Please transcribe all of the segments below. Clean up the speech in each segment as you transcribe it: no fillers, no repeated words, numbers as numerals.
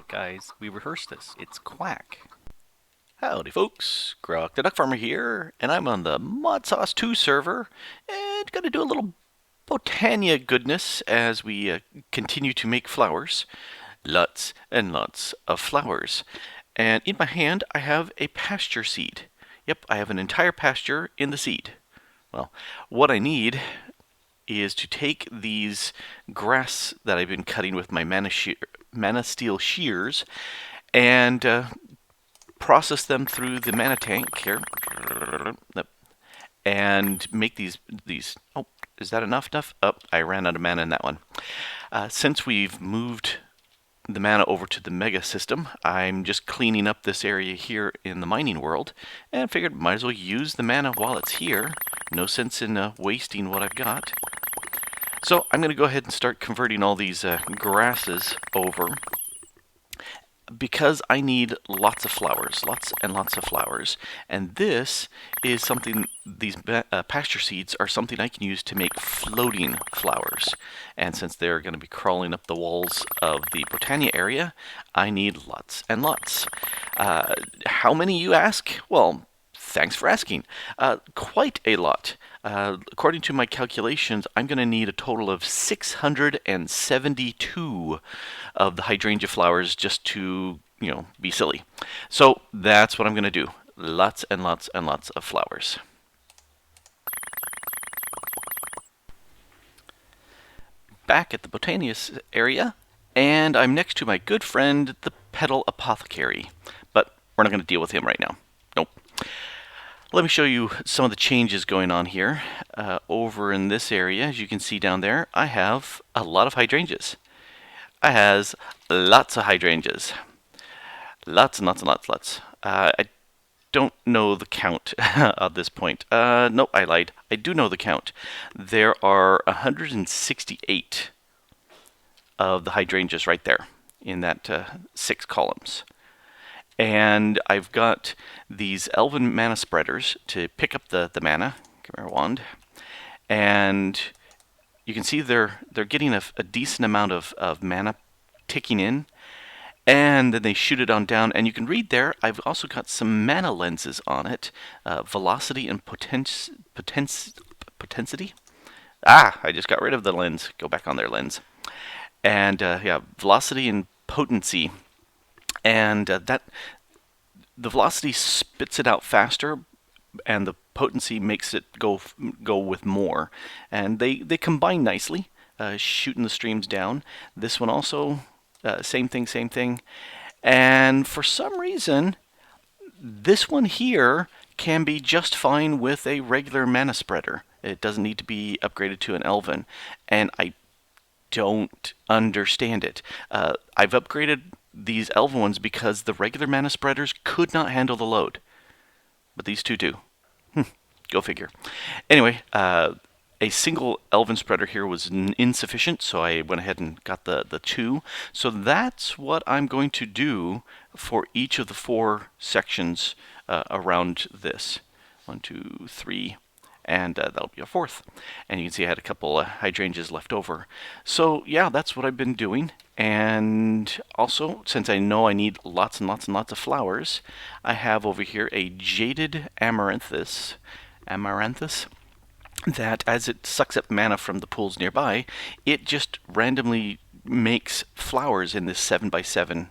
Guys, we rehearsed this. It's quack. Howdy folks, Grok the DuckFarmer here, and I'm on the Modsauce2 server, and gonna do a little Botania goodness as we continue to make flowers. Lots and lots of flowers. And in my hand, I have a pasture seed. Yep, I have an entire pasture in the seed. Well, what I need is to take these grass that I've been cutting with my mana steel shears and process them through the mana tank here and make these. Oh, is that enough? Oh, I ran out of mana in that one. Since we've moved the mana over to the mega system, I'm just cleaning up this area here in the mining world and figured might as well use the mana while it's here. No sense in wasting what I've got. So I'm going to go ahead and start converting all these grasses over because I need lots of flowers, lots and lots of flowers. And this is something, these pasture seeds are something I can use to make floating flowers. And since they're going to be crawling up the walls of the Botania area, I need lots and lots. How many, you ask? Well, thanks for asking. Quite a lot. According to my calculations, I'm going to need a total of 672 of the hydrangea flowers just to, be silly. So that's what I'm going to do. Lots and lots and lots of flowers. Back at the Botania area, and I'm next to my good friend, the petal apothecary. But we're not going to deal with him right now. Nope. Let me show you some of the changes going on here. Over in this area, as you can see down there, I have a lot of hydrangeas. I has lots of hydrangeas. Lots and lots and lots. I don't know the count at this point. Nope, I lied. I do know the count. There are 168 of the hydrangeas right there in that 6 columns. And I've got these elven mana spreaders to pick up the mana. Give me our wand. And you can see they're getting a decent amount of mana ticking in. And then they shoot it on down. And you can read there, I've also got some mana lenses on it. Velocity and potensity. I just got rid of the lens. Go back on their lens. And yeah, velocity and potency. And the velocity spits it out faster, and the potency makes it go with more. And they combine nicely, shooting the streams down. This one also, same thing. And for some reason, this one here can be just fine with a regular mana spreader. It doesn't need to be upgraded to an elven, and I don't understand it. I've upgraded these elven ones because the regular mana spreaders could not handle the load, but these two do. Go figure. Anyway, a single elven spreader here was insufficient, so I went ahead and got the 2. So that's what I'm going to do for each of the 4 sections around this. 1, 2, 3. And that'll be a 4th. And you can see I had a couple hydrangeas left over. So yeah, that's what I've been doing. And also, since I know I need lots and lots and lots of flowers, I have over here a jaded amaranthus, that as it sucks up mana from the pools nearby, it just randomly makes flowers in this 7x7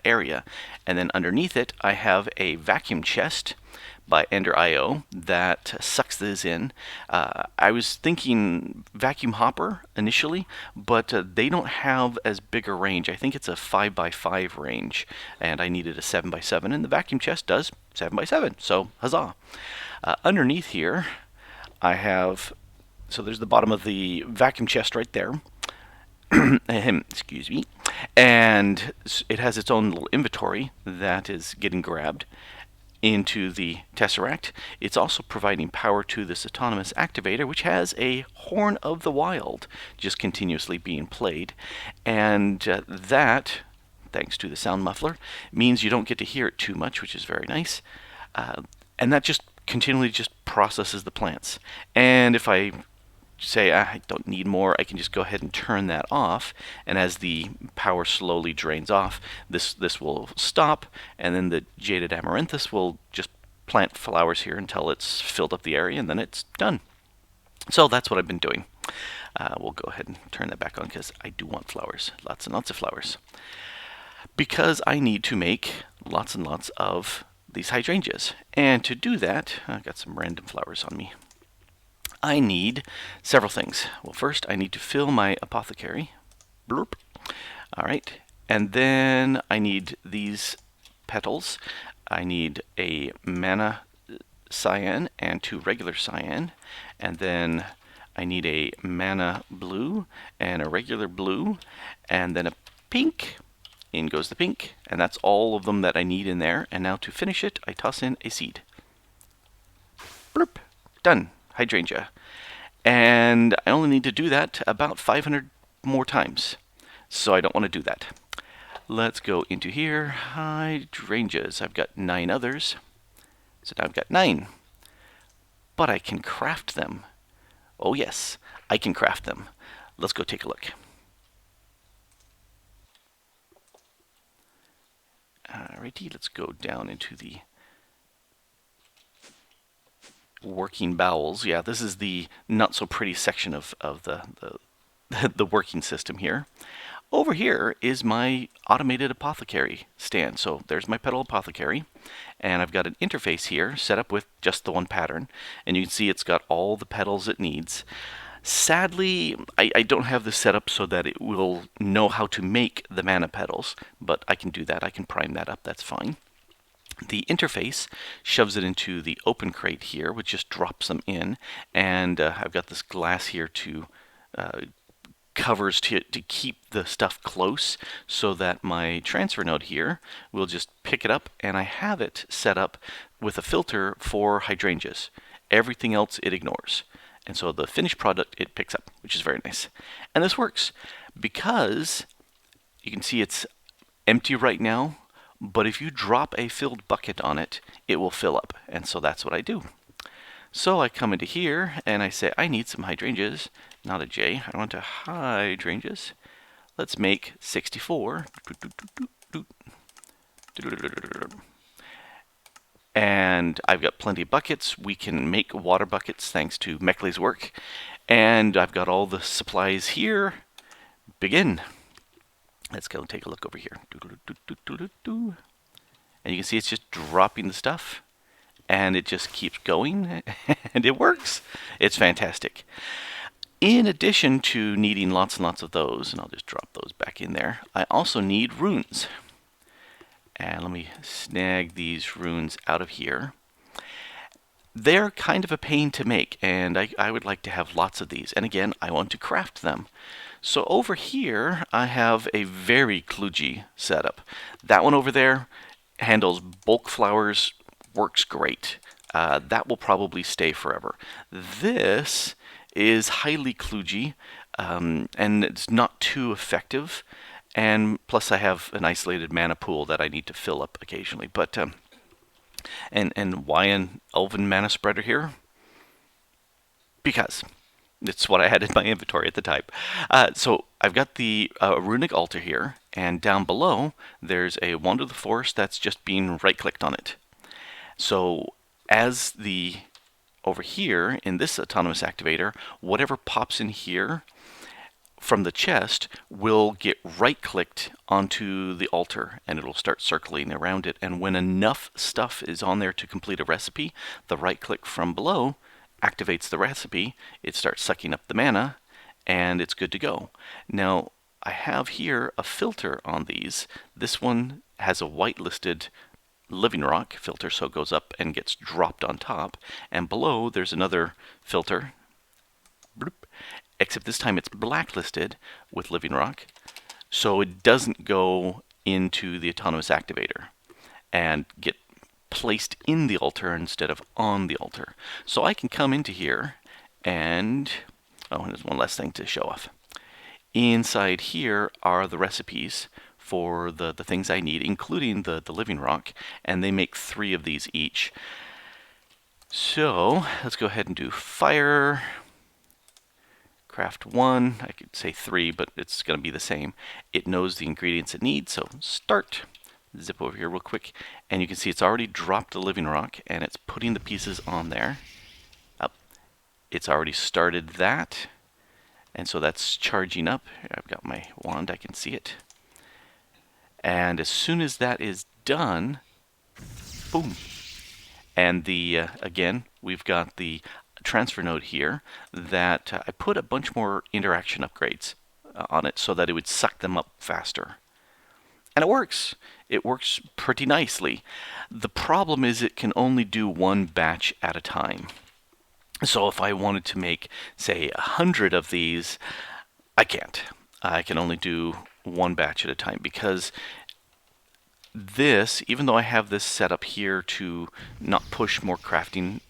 area. And then underneath it, I have a vacuum chest by Ender.io that sucks this in. I was thinking vacuum hopper initially, but they don't have as big a range. I think it's a 5x5 range, and I needed a 7x7, and the vacuum chest does 7x7, so huzzah. Underneath here, I have, so there's the bottom of the vacuum chest right there. Excuse me. And it has its own little inventory that is getting grabbed into the Tesseract. It's also providing power to this autonomous activator, which has a Horn of the Wild just continuously being played. And that, thanks to the sound muffler, means you don't get to hear it too much, which is very nice. And that just continually just processes the plants. And if I say I don't need more, I can just go ahead and turn that off, and as the power slowly drains off, this will stop, and then the jaded amaranthus will just plant flowers here until it's filled up the area, and then it's done. So that's what I've been doing. We'll go ahead and turn that back on because I do want flowers, lots and lots of flowers, because I need to make lots and lots of these hydrangeas. And to do that, I've got some random flowers on me. I need several things. Well, first I need to fill my apothecary. Bloop. All right. And then I need these petals. I need a mana cyan and 2 regular cyan. And then I need a mana blue and a regular blue. And then a pink. In goes the pink. And that's all of them that I need in there. And now to finish it, I toss in a seed. Bloop. Done. Hydrangea. And I only need to do that about 500 more times. So I don't want to do that. Let's go into here. Hydrangeas. I've got 9 others. So now I've got 9. But I can craft them. Oh yes, I can craft them. Let's go take a look. Alrighty, let's go down into the working bowels. Yeah, this is the not so pretty section of the working system here. Over here is my automated apothecary stand. So there's my petal apothecary, and I've got an interface here set up with just the one pattern, and you can see it's got all the petals it needs. Sadly, I don't have this set up so that it will know how to make the mana petals, but I can do that. I can prime that up. That's fine. The interface shoves it into the open crate here, which just drops them in, and I've got this glass here to covers to keep the stuff close so that my transfer node here will just pick it up, and I have it set up with a filter for hydrangeas. Everything else it ignores. And so the finished product it picks up, which is very nice. And this works because you can see it's empty right now, but if you drop a filled bucket on it, it will fill up. And so that's what I do. So I come into here and I say, I need some hydrangeas. Not a J, I want a hydrangeas. Let's make 64. And I've got plenty of buckets. We can make water buckets thanks to Meckley's work. And I've got all the supplies here. Begin. Let's go take a look over here. And you can see it's just dropping the stuff. And it just keeps going. And it works. It's fantastic. In addition to needing lots and lots of those, and I'll just drop those back in there, I also need runes. And let me snag these runes out of here. They're kind of a pain to make, and I would like to have lots of these. And again, I want to craft them. So over here, I have a very kludgy setup. That one over there handles bulk flowers, works great. That will probably stay forever. This is highly kludgy, and it's not too effective. And plus I have an isolated mana pool that I need to fill up occasionally. But and why an elven mana spreader here? Because it's what I had in my inventory at the time. So I've got the runic altar here, and down below there's a wand of the forest that's just being right-clicked on it. So as the over here in this autonomous activator, whatever pops in here from the chest will get right-clicked onto the altar, and it'll start circling around it. And when enough stuff is on there to complete a recipe, the right-click from below activates the recipe. It starts sucking up the mana, and it's good to go. Now, I have here a filter on these. This one has a whitelisted living rock filter, so it goes up and gets dropped on top. And below, there's another filter. Bloop. Except this time it's blacklisted with living rock, so it doesn't go into the autonomous activator and get placed in the altar instead of on the altar. So I can come into here and, oh, and there's one last thing to show off. Inside here are the recipes for the things I need, including the living rock, and they make 3 of these each. So let's go ahead and do fire. craft 1. I could say 3, but it's going to be the same. It knows the ingredients it needs, so start. Zip over here real quick, and you can see it's already dropped the living rock, and it's putting the pieces on there. Up. It's already started that, and so that's charging up. I've got my wand, I can see it. And as soon as that is done, boom. And the again, we've got the transfer node here that I put a bunch more interaction upgrades on it so that it would suck them up faster. And it works. It works pretty nicely. The problem is it can only do one batch at a time. So if I wanted to make, say, 100 of these, I can't. I can only do one batch at a time because this, even though I have this set up here to not push more crafting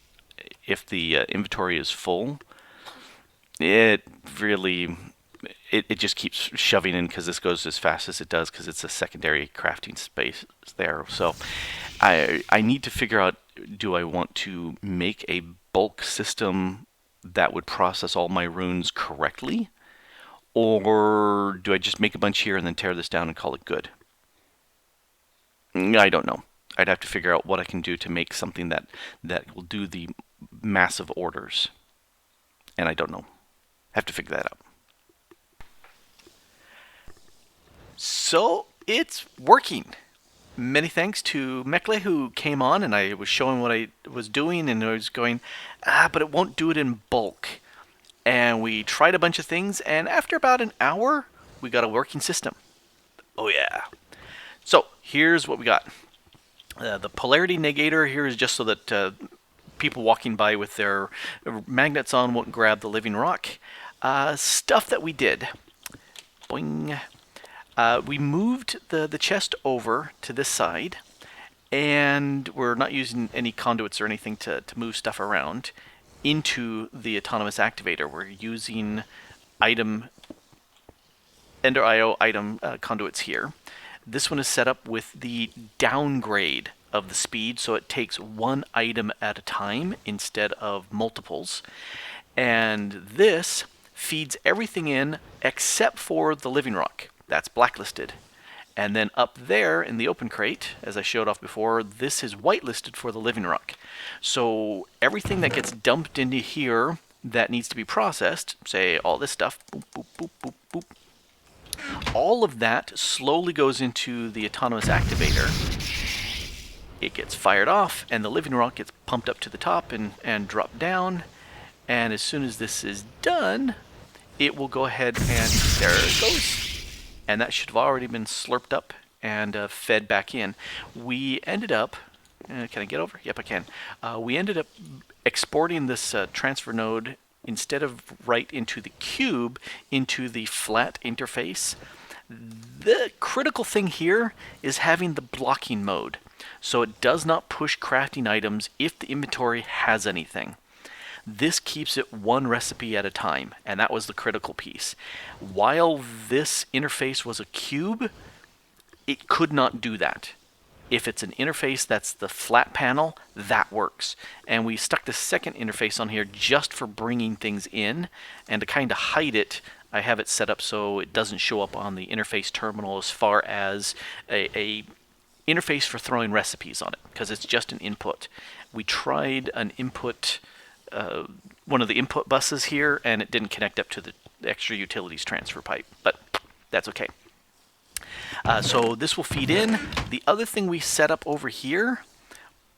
if the inventory is full, it really, it just keeps shoving in because this goes as fast as it does because it's a secondary crafting space there. So I need to figure out, do I want to make a bulk system that would process all my runes correctly? Or do I just make a bunch here and then tear this down and call it good? I don't know. I'd have to figure out what I can do to make something that will do the massive orders. And I don't know. I have to figure that out. So it's working. Many thanks to Mekle, who came on and I was showing what I was doing, and I was going, but it won't do it in bulk. And we tried a bunch of things, and after about an hour, we got a working system. Oh yeah. So here's what we got. The polarity negator here is just so that people walking by with their magnets on won't grab the living rock. Stuff that we did. Boing. We moved the chest over to this side, and we're not using any conduits or anything to move stuff around into the autonomous activator. We're using Ender IO item conduits here. This one is set up with the downgrade of the speed, so it takes one item at a time instead of multiples. And this feeds everything in except for the living rock. That's blacklisted. And then up there in the open crate, as I showed off before, this is whitelisted for the living rock. So everything that gets dumped into here that needs to be processed, say all this stuff, boop, boop, boop, boop, boop, all of that slowly goes into the autonomous activator. It gets fired off, and the living rock gets pumped up to the top and dropped down. And as soon as this is done, it will go ahead and there it goes. And that should have already been slurped up and fed back in. We ended up, can I get over? Yep, I can. We ended up exporting this transfer node instead of right into the cube, into the flat interface. The critical thing here is having the blocking mode, so it does not push crafting items if the inventory has anything. This keeps it one recipe at a time, and that was the critical piece. While this interface was a cube, it could not do that. If it's an interface that's the flat panel, that works. And we stuck the second interface on here just for bringing things in, and to kind of hide it, I have it set up so it doesn't show up on the interface terminal as far as a interface for throwing recipes on it, because it's just an input. We tried an input, one of the input buses here, and it didn't connect up to the extra utilities transfer pipe, but that's okay. So this will feed in. The other thing we set up over here,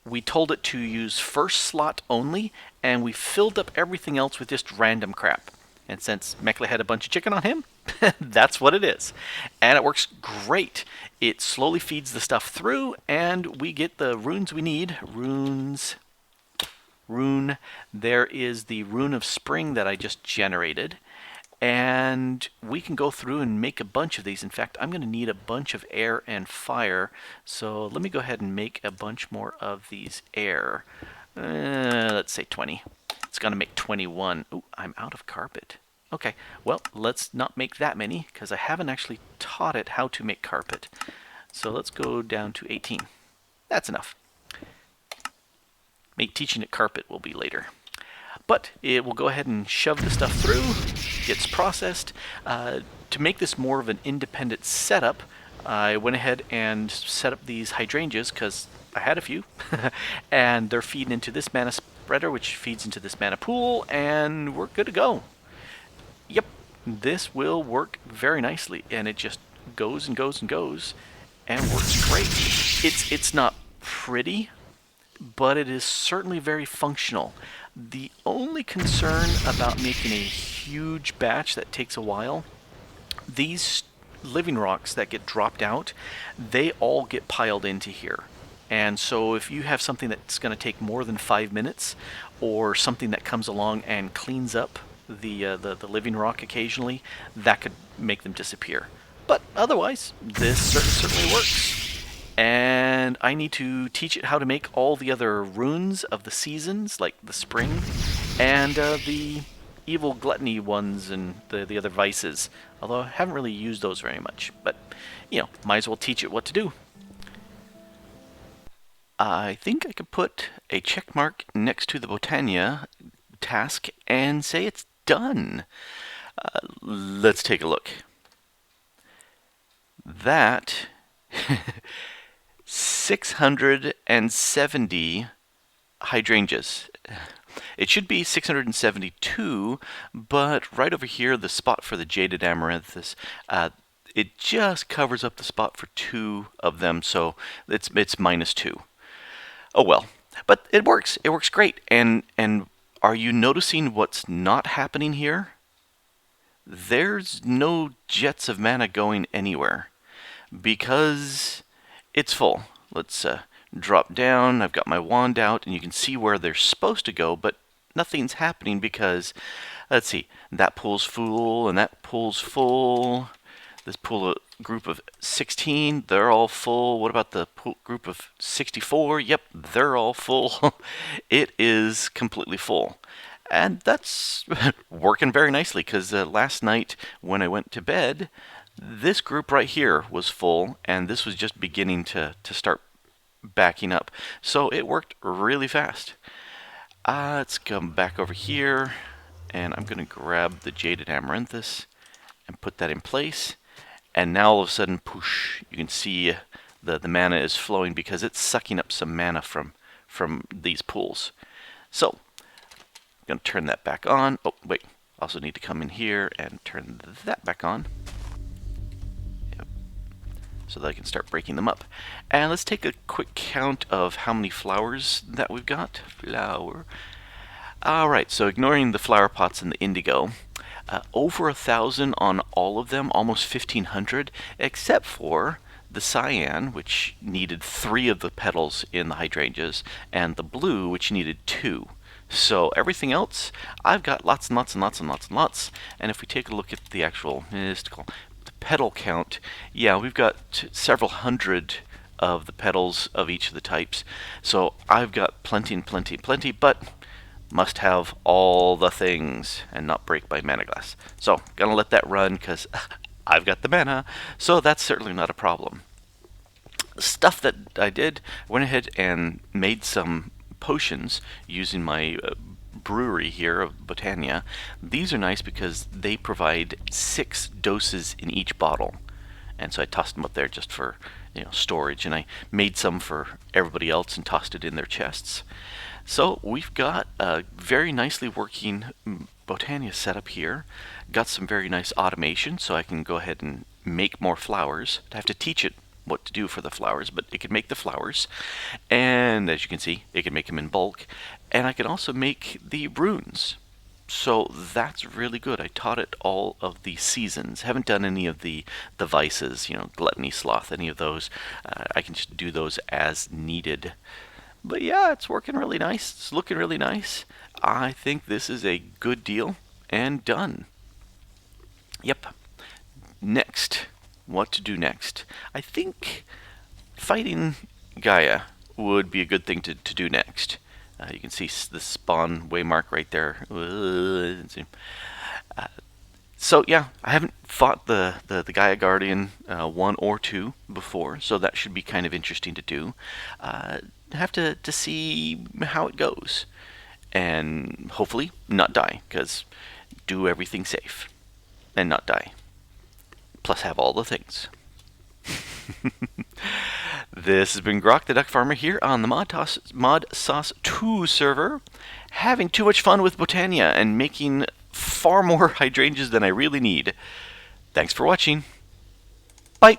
we told it to use first slot only, and we filled up everything else with just random crap. And since Mekle had a bunch of chicken on him, that's what it is. And it works great. It slowly feeds the stuff through, and we get the runes we need. Rune. There is the rune of spring that I just generated. And we can go through and make a bunch of these. In fact, I'm going to need a bunch of air and fire. So let me go ahead and make a bunch more of these air. Let's say 20. It's going to make 21. Ooh, I'm out of carpet. Okay, well, let's not make that many because I haven't actually taught it how to make carpet. So let's go down to 18. That's enough. Teaching it carpet will be later. But it will go ahead and shove the stuff through, gets processed. To make this more of an independent setup, I went ahead and set up these hydrangeas because I had a few, and they're feeding into this mana spreader, which feeds into this mana pool, and we're good to go. Yep, this will work very nicely, and it just goes and goes and goes, and works great. It's not pretty, but it is certainly very functional. The only concern about making a huge batch that takes a while, these living rocks that get dropped out, they all get piled into here. And so if you have something that's going to take more than 5 minutes, or something that comes along and cleans up the living rock occasionally, that could make them disappear. But otherwise, this certainly works. And I need to teach it how to make all the other runes of the seasons, like the spring, and the evil gluttony ones and the other vices. Although I haven't really used those very much. But, you know, might as well teach it what to do. I think I could put a check mark next to the Botania task and say it's done. Let's take a look. That 670 hydrangeas. It should be 672, but right over here, the spot for the jaded amaranthus, it just covers up the spot for 2 of them, so it's -2. Oh well, but it works. It works great. And are you noticing what's not happening here? There's no jets of mana going anywhere because it's full. Let's drop down. I've got my wand out, and you can see where they're supposed to go, but nothing's happening because, let's see, that pool's full and that pool's full. This pool group of 16, they're all full. What about the pool group of 64? Yep, they're all full. It is completely full. And that's working very nicely because last night when I went to bed, this group right here was full, and this was just beginning to start backing up. So it worked really fast. Let's come back over here, and I'm going to grab the Jaded Amaranthus and put that in place. And now all of a sudden, poosh, you can see the mana is flowing because it's sucking up some mana from these pools. So, I'm going to turn that back on. Oh, wait, also need to come in here and turn that back on. So that I can start breaking them up. And let's take a quick count of how many flowers that we've got. Flower. Alright, so ignoring the flower pots and the indigo, over 1,000 on all of them, almost 1,500, except for the cyan, which needed 3 of the petals in the hydrangeas, and the blue, which needed 2. So everything else, I've got lots and lots and lots and lots and lots. And if we take a look at the actual petal count, yeah, we've got several hundred of the petals of each of the types. So I've got plenty and plenty and plenty, but must have all the things and not break by mana glass. So gonna let that run because I've got the mana, so that's certainly not a problem. Stuff that I did, went ahead and made some potions using my brewery here of Botania. These are nice because they provide 6 doses in each bottle, and so I tossed them up there just for storage, and I made some for everybody else and tossed it in their chests. So we've got a very nicely working Botania setup here. Got some very nice automation, so I can go ahead and make more flowers. I have to teach it what to do for the flowers, but it can make the flowers, and as you can see, it can make them in bulk, and I can also make the runes. So that's really good. I taught it all of the seasons. Haven't done any of the vices, gluttony, sloth, any of those. I can just do those as needed. But yeah, it's working really nice. It's looking really nice. I think this is a good deal and done. Yep. Next. What to do next? I think fighting Gaia would be a good thing to do next. You can see the spawn waymark right there. So yeah, I haven't fought the Gaia Guardian 1 or 2 before, so that should be kind of interesting to do. Have to see how it goes. and hopefully not die, because do everything safe and not die. Plus have all the things. This has been Grok, the Duck Farmer, here on the Modsauce2 server, having too much fun with Botania and making far more hydrangeas than I really need. Thanks for watching. Bye.